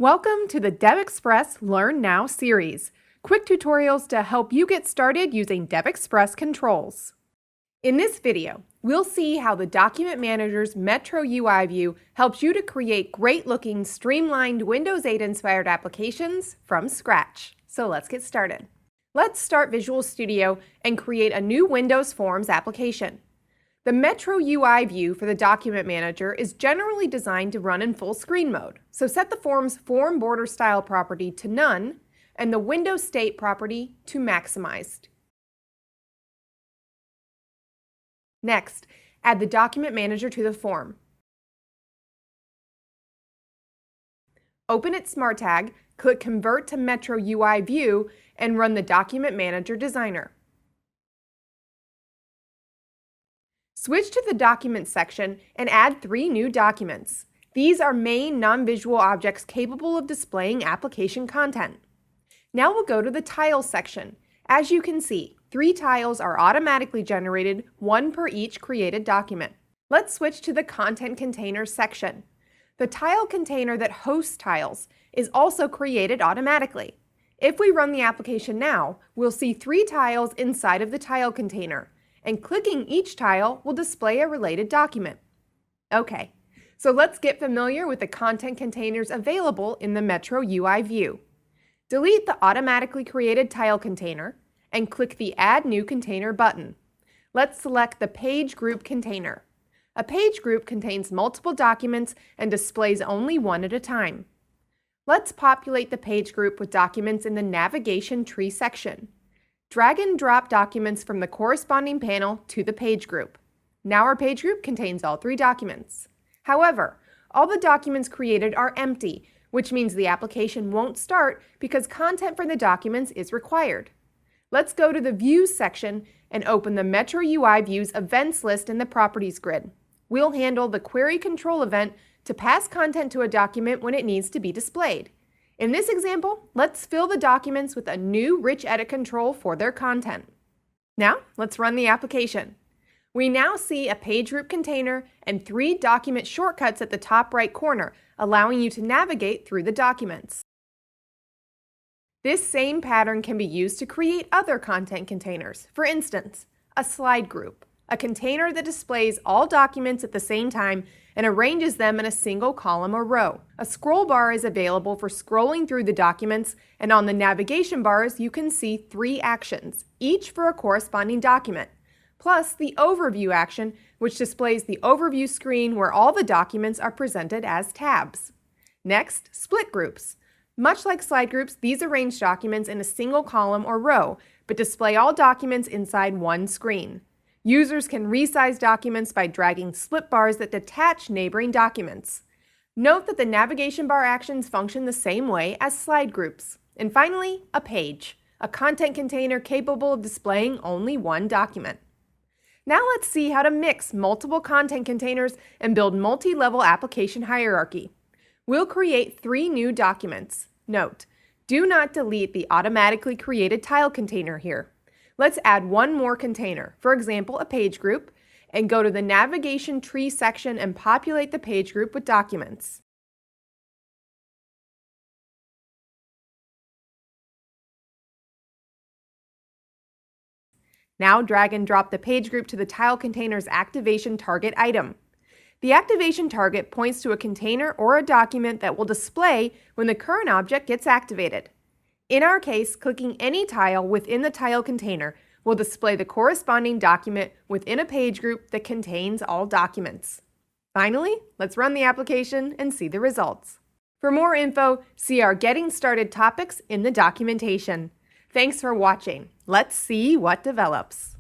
Welcome to the DevExpress Learn Now series, quick tutorials to help you get started using DevExpress controls. In this video, we'll see how the Document Manager's Metro UI view helps you to create great-looking, streamlined Windows 8-inspired applications from scratch. So let's get started. Let's start Visual Studio and create a new Windows Forms application. The Metro UI view for the Document Manager is generally designed to run in full screen mode, so set the Forms Form Border Style property to None and the Window State property to Maximized. Next, add the Document Manager to the form. Open its Smart Tag, click Convert to Metro UI View, and run the Document Manager Designer. Switch to the Documents section and add 3 new documents. These are main non-visual objects capable of displaying application content. Now we'll go to the Tiles section. As you can see, 3 tiles are automatically generated, 1 per each created document. Let's switch to the Content Containers section. The tile container that hosts tiles is also created automatically. If we run the application now, we'll see 3 tiles inside of the tile container, and clicking each tile will display a related document. Okay, so let's get familiar with the content containers available in the Metro UI view. Delete the automatically created tile container and click the Add New Container button. Let's select the Page Group container. A page group contains multiple documents and displays only one at a time. Let's populate the page group with documents in the Navigation Tree section. Drag and drop documents from the corresponding panel to the page group. Now our page group contains all 3 documents. However, all the documents created are empty, which means the application won't start because content for the documents is required. Let's go to the Views section and open the Metro UI View's events list in the Properties grid. We'll handle the Query Control event to pass content to a document when it needs to be displayed. In this example, let's fill the documents with a new rich edit control for their content. Now, let's run the application. We now see a page group container and 3 document shortcuts at the top right corner, allowing you to navigate through the documents. This same pattern can be used to create other content containers. For instance, a slide group, a container that displays all documents at the same time and arranges them in a single column or row. A scroll bar is available for scrolling through the documents, and on the navigation bars you can see 3 actions, each for a corresponding document, plus the Overview action, which displays the overview screen where all the documents are presented as tabs. Next, split groups. Much like slide groups, these arrange documents in a single column or row, but display all documents inside one screen. Users can resize documents by dragging split bars that detach neighboring documents. Note that the navigation bar actions function the same way as slide groups. And finally, a page, a content container capable of displaying only one document. Now let's see how to mix multiple content containers and build multi-level application hierarchy. We'll create 3 new documents. Note, do not delete the automatically created tile container here. Let's add 1 more container, for example, a page group, and go to the Navigation Tree section and populate the page group with documents. Now drag and drop the page group to the tile container's activation target item. The activation target points to a container or a document that will display when the current object gets activated. In our case, clicking any tile within the tile container will display the corresponding document within a page group that contains all documents. Finally, let's run the application and see the results. For more info, see our Getting Started topics in the documentation. Thanks for watching. Let's see what develops.